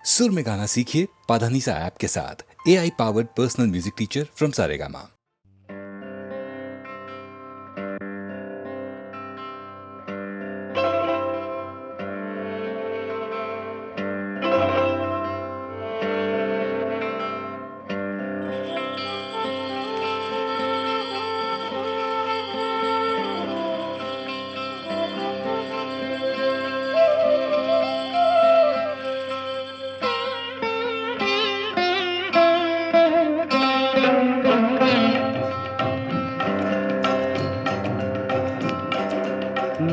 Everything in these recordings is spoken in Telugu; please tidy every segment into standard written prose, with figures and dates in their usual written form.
सुर में गाना सीखिए पाधानीसा ऐप के साथ। AI powered personal music teacher from Saregama.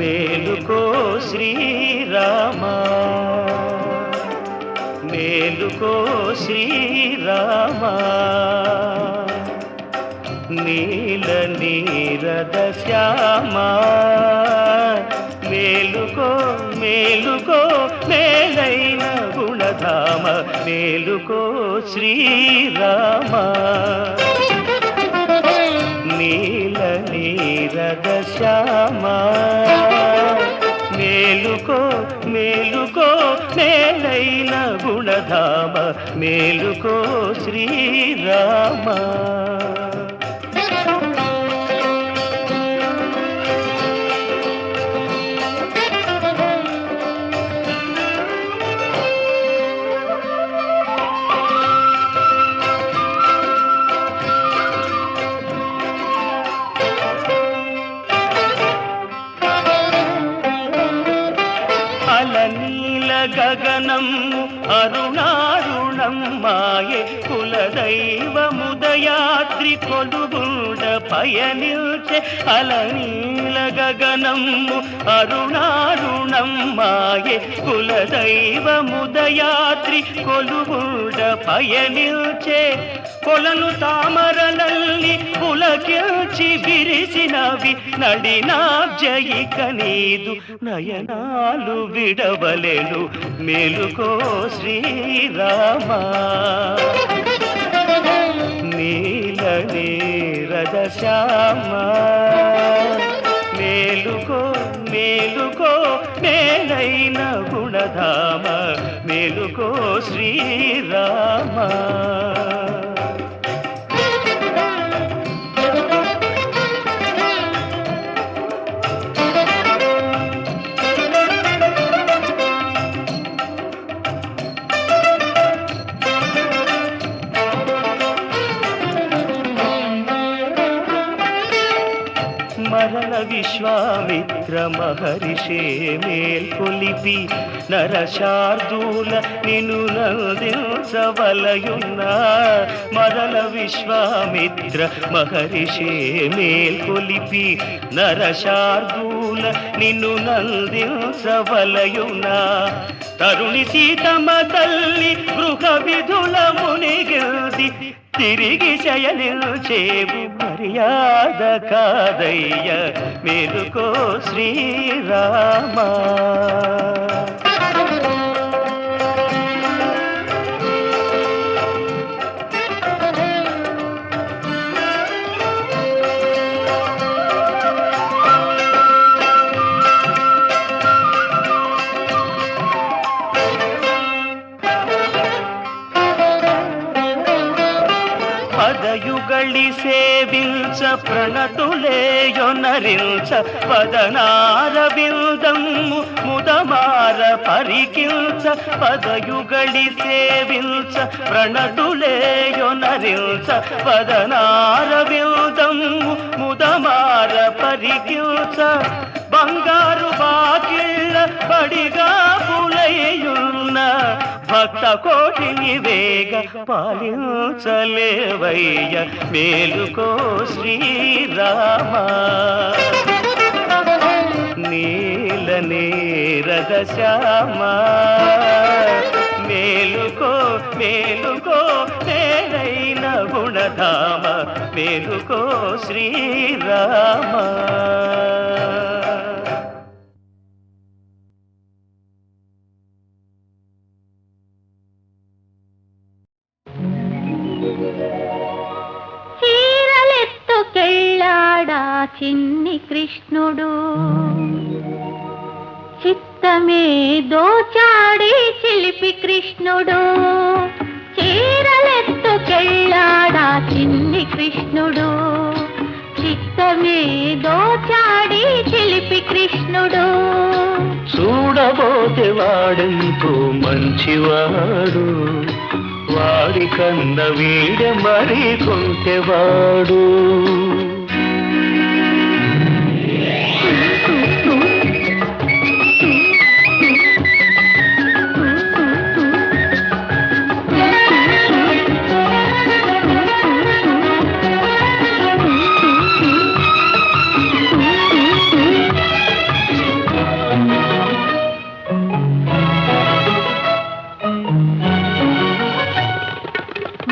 మేలుకో శ్రీరామా, మేలుకో శ్రీరామా, నీల నీరద శ్యామా, మేలుకో మేలుకో మేలైన గుణధామ, మేలుకో శ్రీరామా, నీల నీరద శ్యామా, మేలుకో మేలుకో మేలైన గుణధామ, మేలుకో శ్రీరామా. అలనీల గగనము అరుణారుణం మాయే, కులదైవముదయాద్రి కొలుగుండ పయనిల్చే. అలనీల గగనము అరుణారుణం మాయే, కులదైవముదయాద్రి కొలుగుండ పయనిల్చే. కొలను తామరలల్లి పులకిల్చి విరిసినవి నడినాబ్జయిక నీదు నయనాలు విడవలెను, మేలుకో శ్రీరామా, నీల నీరద శ్యామా, మేలుకో మేలుకో మేలైన గుణధామ, మేలుకో శ్రీరామా. మరల విశ్వామిత్ర మహర్షే మేల్కొలిపి, నరశార్దూల నిను నందించవలయున్న. మరల విశ్వామిత్ర మహర్షే మేల్కొలిపి, నరశార్దూల నిన్ను నందించవలయున్న. తరుణి సీతమ్మ తల్లి గృహ విధుల మునిగిల్ది, తిరిగి శయనిల్చేవు మర్యాద కాదయ్య, మేలుకో శ్రీరామా. పదయుగళి సేవించ ప్రణతులేయొనరించ, పదనార విందము ముదమార పరికించ. పదయుగళి సేవించ ప్రణతులేయొనరించ, పదనార విందము ముదమార పరికించ. బంగారు బాకిళ్ళ బడిగా పులయ్యున్న, భక్త కోటిని వేగ పాలించలేవయ్య, మేలుకో శ్రీరామా, నీల నీరద శ్యామా, మేలుకో మేలుకో మేలైన గుణధామ, మేలుకో శ్రీరామా. చీరలెత్తుకెళ్ళాడా చిన్ని కృష్ణుడు, చిత్త చిత్తమే దోచాడి చిలిపి కృష్ణుడు, చీరలెత్తుకెళ్ళాడా చిన్ని కృష్ణుడు. చిత్తమే దోచాడి చిలిపి కృష్ణుడు. చూడబోతే వాడెంతో మంచివాడు, వాడి కన్న వీడ మరి కొంటెవాడు.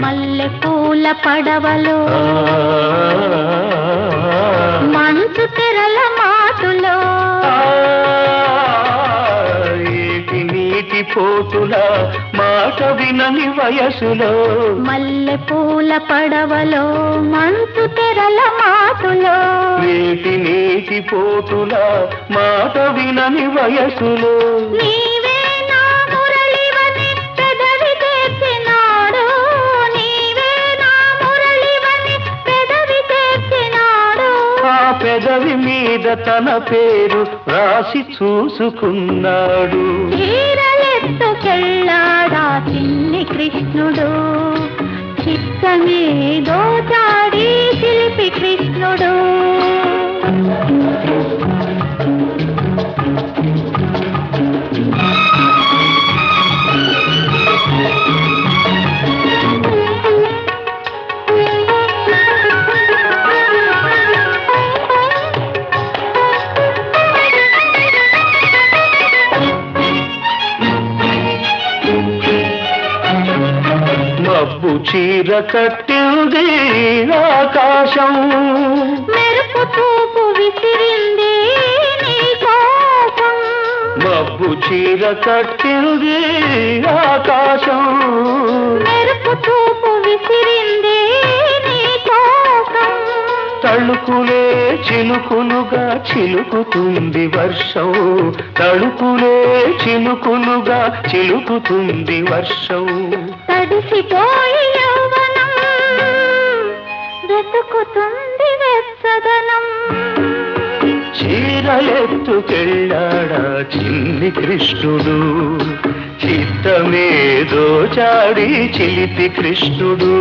మల్లెపూల పడవలో మంచు తెరల మాటులో, ఏటి నీటి పోటుల మాట వినని వయసులో. మల్లెపూల పడవలో మంచు తెరల మాటులో, ఏటి నీటి పోటుల మాట వినని వయసులో. నీవే నా మురళివని పెదవి తెచ్చినాడు, నీవే నా మురళివని పెదవి తెచ్చినాడు. ఆ పెదవి మీద తన పేరు రాసి చూసుకున్నాడు. చీరలెత్తుకెళ్ళాడా చిన్ని కృష్ణుడు, చిత్తమే దోచాడి చిలిపి కృష్ణుడు. మబ్బు చీర కట్టింది ఆకాశం, మెరుపు చూపు విసిరింది నీ కోసం. మబ్బు చీర కట్టింది ఆకాశం, మెరుపు చూపు విసిరింది నీ కోసం. తళుకులే చినుకులుగా చిలుకుతుంది వర్షం, తళుకులే చినుకులుగా చిలుకుతుంది వర్షం. తడిసిపోయి యౌవనం వెతుకుతుంది వెచ్చదనం. చీరలెత్తుకెళ్ళాడా చిన్ని కృష్ణుడు, చిత్తమే దోచాడి చిలిపి కృష్ణుడు.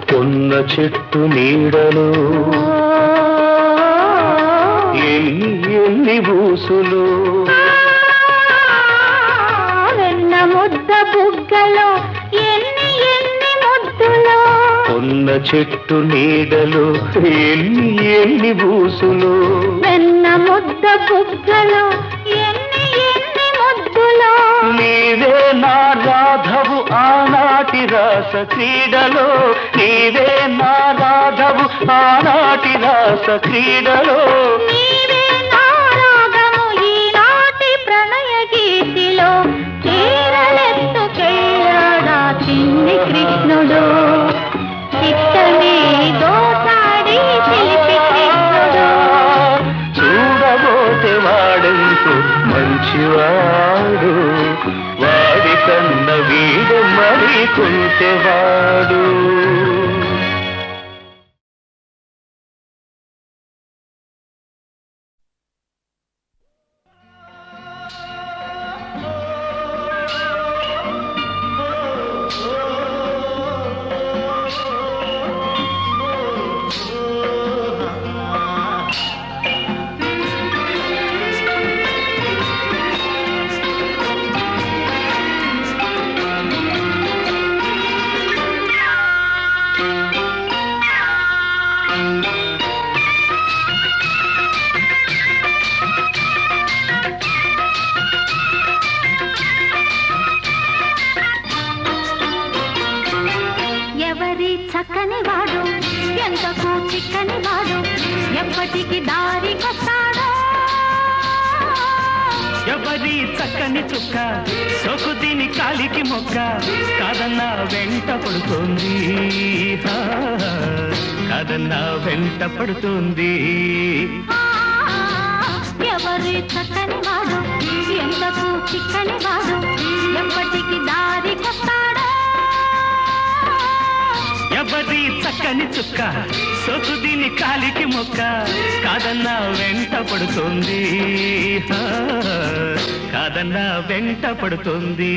కొన్న చెట్టు నీడలో ఎన్ని ఎన్ని బూసులు, వెన్న ముద్ద బుగ్గలో ఎన్ని ఎన్ని ముద్దులో. కొన్న చెట్టు నీడలో ఎన్ని ఎన్ని బూసులు, వెన్న ముద్ద బుగ్గలో ఎన్ని ఎన్ని ముద్దులో. నీవే నా రాధవు ఆనాటి రాస క్రీడలో, నీవే నా రాధవు ఆనాటి రాస క్రీడలో. నీవే నా రాగము ఈనాటి ప్రణయ గీతిలో. చీరలెత్తుకెళ్ళాడా చిన్ని కృష్ణుడు, చిత్తమే దోచాడి చిలిపి కృష్ణుడు. చూడబోతే వాడెంతో మంచివాడు, వాడి కన్న వీడు మరి కొంటెవాడు. ఎవరి చక్కని చుక్క సోకు దీని కాలికి మొక్క కాదన్నా వెంట పడుతోంది కాదన్నా వెంట పడుతోంది ఎవరి చక్కని వాడు ఎంతకు చిక్కని వాడు ఎప్పటికి దారికొస్తాడో ఎవరి చక్కని చుక్క సోకు దీని కాలికి మొక్క కాదన్నా వెంట పడుతోంది కాదన్నా వెంట పడుతోంది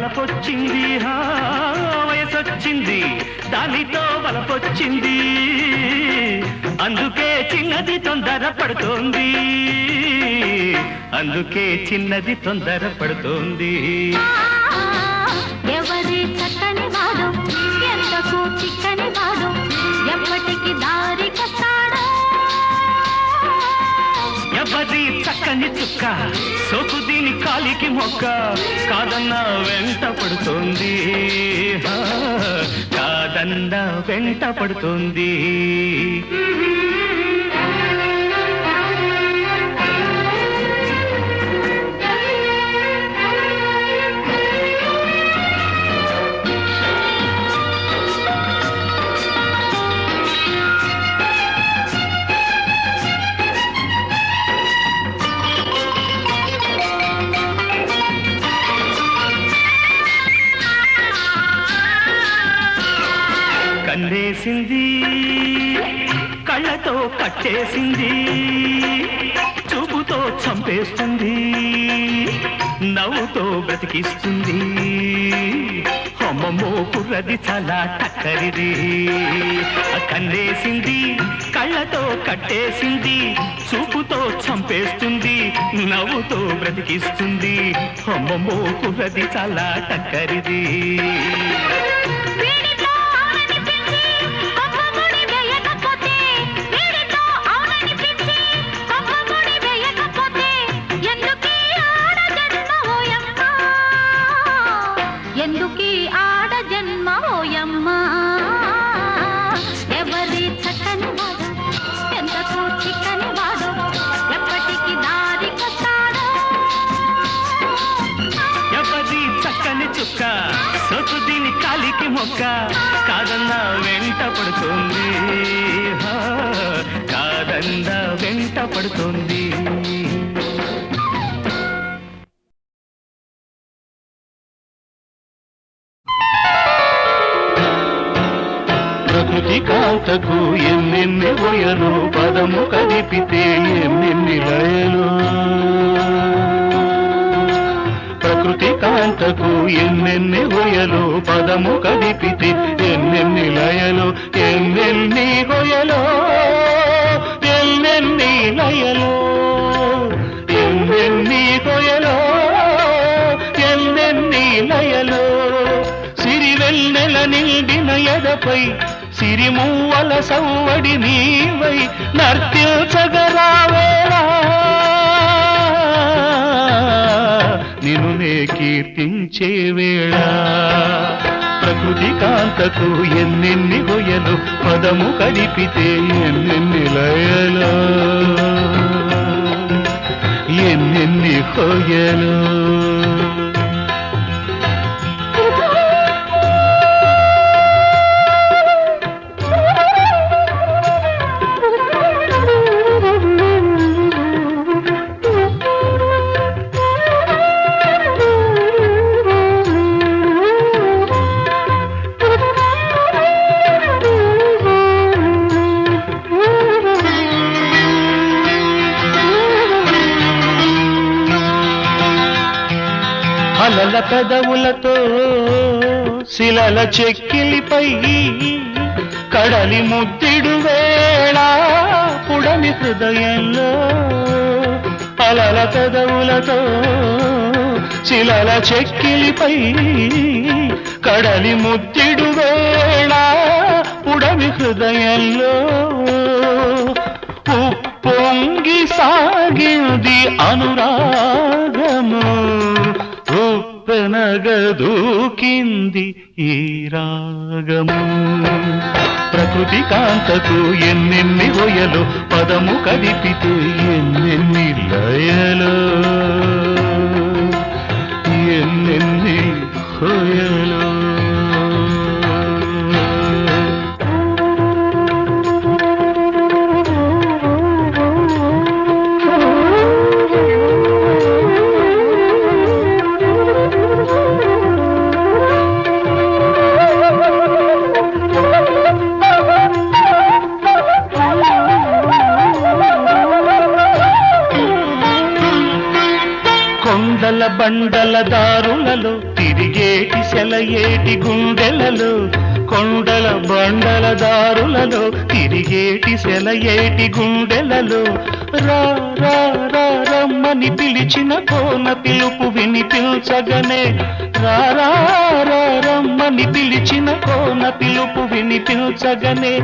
వలపొచ్చింది వయసొచ్చింది దానితో వలపొచ్చింది అందుకే చిన్నది తొందర పడుతోంది అందుకే చిన్నది తొందర పడుతోంది ఎవరి చక్కని వాడు ఎంతకు చిక్కని వాడు ఎప్పటికి దారికొస్తాడో ఎవరి చక్కని చుక్క సోకు దీని కాలికి మొక్క కాదన్నా వెంట పడుతోంది కాదన్నా వెంట పడుతోంది కన్నేసింది కళ్ళతో కట్టేసింది చూపుతో చంపేస్తుంది నవ్వుతో బ్రతికిస్తుంది అమ్మమ్మో కుర్రది చాలా టక్కరిది కన్నేసింది కళ్ళతో కట్టేసింది చూపుతో చంపేస్తుంది నవ్వుతో బ్రతికిస్తుంది అమ్మమ్మో కుర్రది చాలా టక్కరిది ఎందుకీ ఆడ జన్మ ఓయమ్మా ఎవరి చక్కని వాడు ఎంతకు చిక్కని వాడు ఎప్పటికి దారికొస్తాడో ఎవరి చక్కని చుక్క సోకు దీని కాలికి మొక్క కాదన్నా వెంట పడుతోంది కాదన్నా వెంట పడుతోంది ప్రకృతి కాంతకు ఎన్నెన్ని ఒయలు పదము కదిపితే ఎన్నెన్ని లయలు ప్రకృతి కాంతకు ఎన్నెన్ని ఒయలు పదము కదిపితే ఎన్నెన్ని లయలు ఎన్నెన్ని ఒయలో ఎన్నెన్ని లయలో ఎన్నెన్ని ఒయలో ఎన్నెన్ని లయలో సిరివెన్నెల నిండిన ఎదపై సిరిమూవల సవ్వడి నీవై నర్తించగరావేలా నిన్ను నే కీర్తించే వేళ ప్రకృతి కాంతకు ఎన్నెన్ని హొయలు పదము కడిపితే ఎన్నెన్ని లయలు ఎన్నెన్ని హొయలు అలల పెదవులతో శిలల చెక్కిలిపై కడలి ముద్దిడు వేళ పుడమి హృదయంలో అలల పెదవులతో శిలల చెక్కిలిపై కడలి ముద్దిడు వేళ పుడమి హృదయంలో ఉప్పొంగి సాగింది అనురాగము ఉప్పెనగదూకింది ఈ రాగము ప్రకృతి కాంతకు ఎన్నెన్ని హొయలు పదము కదిపితే ఎన్నెన్ని లయలు ఎన్నెన్ని హొయలు కొండల బండల దారులలో తిరిగేటి సెలయేటి గుండెలలో కొండల బండల దారులలో తిరిగేటి సెలయేటి గుండెలలో రా రా రా రమ్మని పిలిచిన కోన పిలుపు వినిపించగనే రా రా రా రమ్మని పిలిచిన కోన పిలుపు వినిపించగనే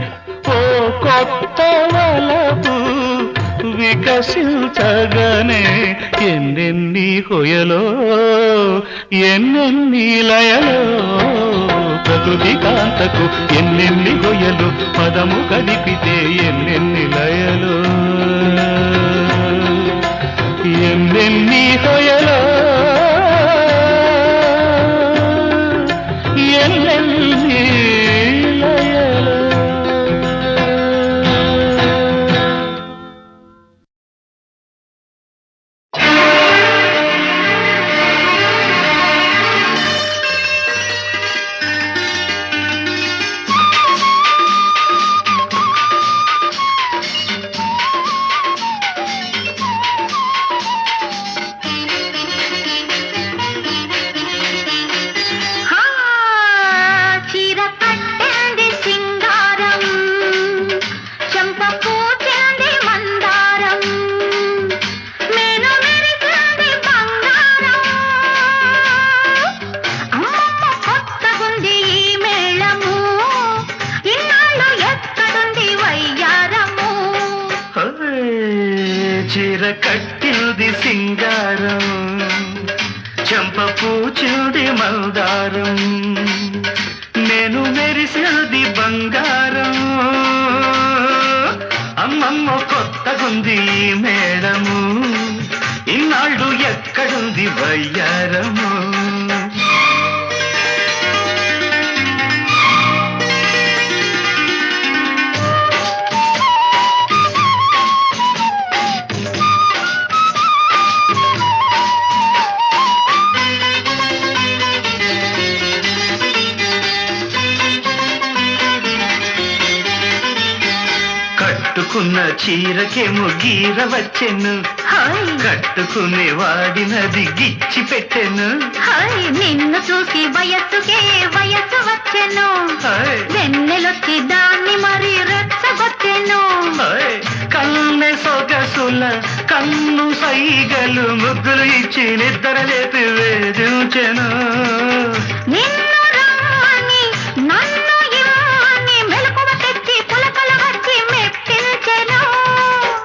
ఓ కొత్త వలపు వికసించగనే ఎన్నెన్ని హొయలో ఎన్నెన్ని లయలో ప్రకృతి కాంతకు ఎన్నెన్ని హొయలు పదము కదిపితే ఎన్నెన్ని లయలో ఎన్నెన్ని హొయలో ఎన్నెన్ని లయలో చీర కట్టింది సింగారం చెంప పూచింది మందారం నేను మెరిసినది బంగారం అమ్మమ్మ కొత్తగుంది ఈ మేడము ఇన్నాళ్ళు ఎక్కడుంది వయ్యారము కట్టుకున్న చీరకేమో గీర వచ్చెను కట్టుకునే వాడినది గిచ్చి పెట్టెను నిన్ను చూసి వయస్సుకే వయస్సు వచ్చెను వెన్నెలొచ్చి దాన్ని మరి రెచ్చగొచ్చెను కన్నె సొగసుల కన్ను సైగలు ముగ్గులు ఇచ్చి నిద్ర లేపి వేధించెను నిన్ను రమ్మని నన్ను ఇవ్వని మెలకువ తెచ్చి పులకల వచ్చి మెప్పించెను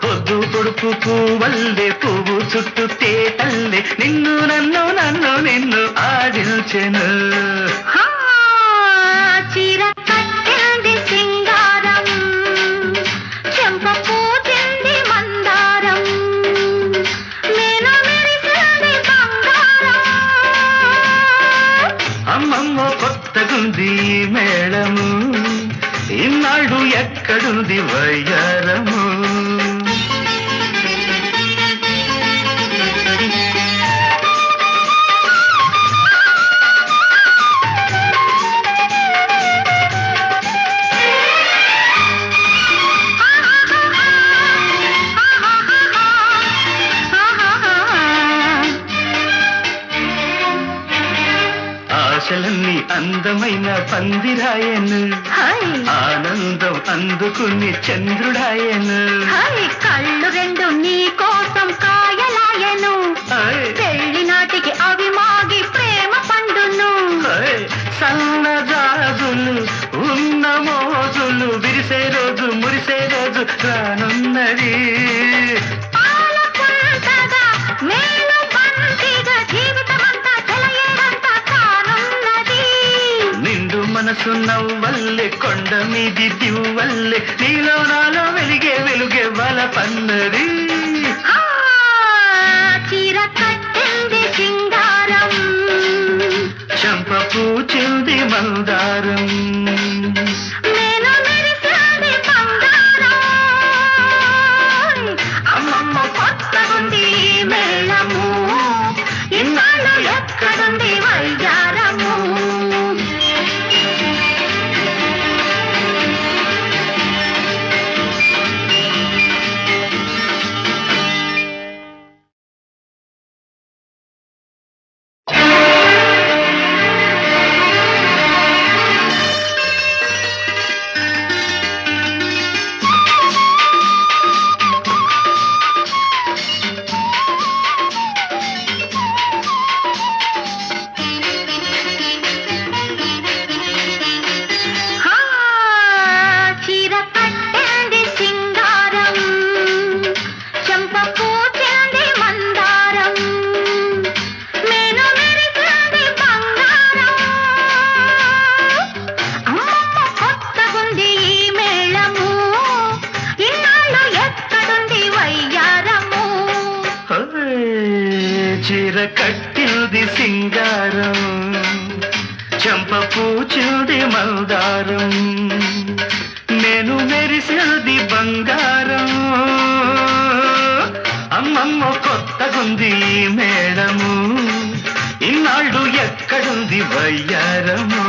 పొద్దు పొడుపు పువ్వల్లే పువ్వు చుట్టూ తేటల్లే నిన్ను నన్ను నన్ను నిన్ను ఆడించెను చీర కట్టింది సింగారం చెంప పూచింది మందారం నేను మెరిసింది బంగారం అమ్మమ్మ కొత్తగుంది మేళము ఇన్నాళ్ళు ఎక్కడుంది వయ్యారము ఆశలన్నీ అందమైన పందిరాయను హాయ్ ఆనందం అందుకుని చంద్రుడాయను హాయ్ కళ్ళు రెండు నీ కోసం కాయలాయను హాయ్, పెళ్లి నాటికి అవి మాగి ప్రేమ పండును హాయ్. సన్నజాజులు ఉన్న మోజులు విరిసే రోజు మురిసే రోజు రానున్నది పాలపుంతగా మేలు బంతిగా జీవితమంతా చెలయేరంతా కానున్నది నిండు మనసు నవ్వల్లే కొండ మీది దివ్వల్లే నీలో నాలో వెలిగే వెలుగే వల పన్నది ఆ, చీర కట్టింది సింగారం చంప పూచింది మందారం నేను మెరిసింది బంగారం అమ్మమ్మ కొత్తగుంది ఈ మేళము ఇన్నాళ్ళు ఎక్కడుంది వైద్యారము ఆ, చీర కట్టింది సింగారం చెంప పూచింది మందారం నేను మెరిసింది బంగారం అమ్మమ్మ కొత్తగుంది ఈ మేళము ఇన్నాళ్ళు ఎక్కడుంది వయ్యారము చీర కట్టింది సింగారం చంప పూచింది మందారం నేను మెరిసినది బంగారం అమ్మమ్మ కొత్తగుంది ఈ మేడము ఇన్నాళ్ళు ఎక్కడుంది వయ్యారము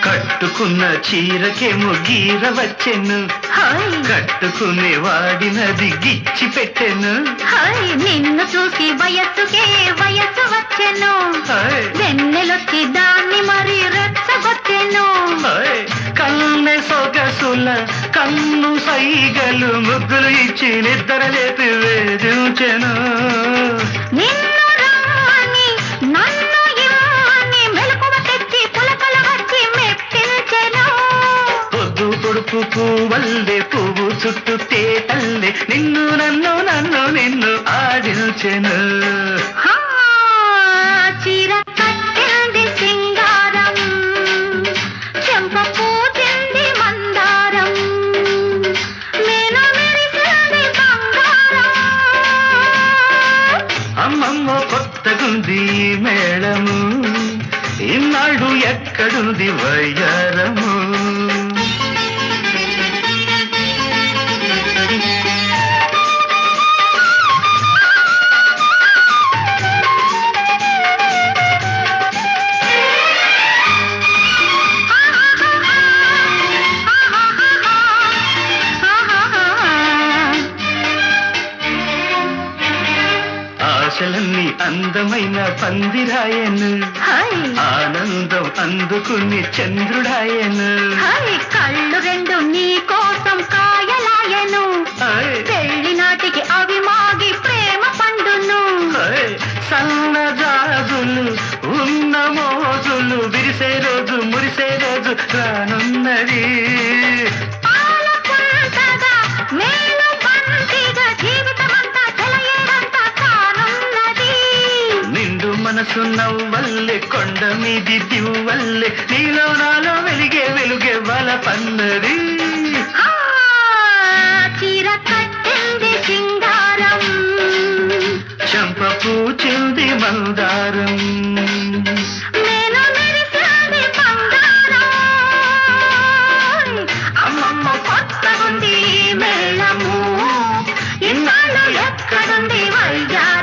కట్టుకున్న చీరకేమో గీర వచ్చెను హాయ్ కట్టుకునే వాడినది గిచ్చి పెట్టెను హాయ్ నిన్ను చూసి వయస్సుకే వయస్సు వచ్చెను హాయ్, వెన్నెలొచ్చి దాన్ని మరి రెచ్చగొట్టెను హాయ్. కన్నె సొగసుల కన్ను సైగలు ముగ్గులు ఇచ్చి నిద్ర లేపి వేధించెను నిన్ను రమ్మని నన్ను ఇమ్మని మెలకువ తెచ్చి పులకల వచ్చి మెప్పించెను పొద్దు పొడుపు పువ్వల్లే పువ్వు చుట్టూ తేటల్లే నిన్ను నన్ను నన్ను నిన్ను ఆడించెను హా, చీర కట్టింది సింగారం చెంప పూచింది మందారం నేను మెరిసింది బంగారం అమ్మమ్మ కొత్తగుంది ఈ మేళము ఇన్నాళ్ళు ఎక్కడుంది వయ్యారము ఆశలన్నీ అందమైన పందిరాయను హాయ్ ఆనందం అందుకుని చంద్రుడాయను హాయ్ కళ్ళు రెండు నీ కోసం కాయలాయను హాయ్, పెళ్లి నాటికి అవి మాగి ప్రేమ పండును హాయ్. సన్నజాజులు ఉన్న మోజులు విరిసే రోజు మురిసే రోజు రానున్నది పాలపుంతగా మేలు బంతిగా జీవితమంతా చెలయేరంతా కానున్నది నిండు మనసు నవ్వల్లే కొండ మీది దివ్వల్లే నీలో నాలో వెలిగే వెలుగే వల పన్నది ఆ, చీర కట్టింది సింగారం చంప పూచింది మందారం నేను మెరిసింది బంగారం అమ్మమ్మ కొత్తగుంది ఈ మేళము ఇన్నాళ్ళు ఎక్కడుంది వయ్యారి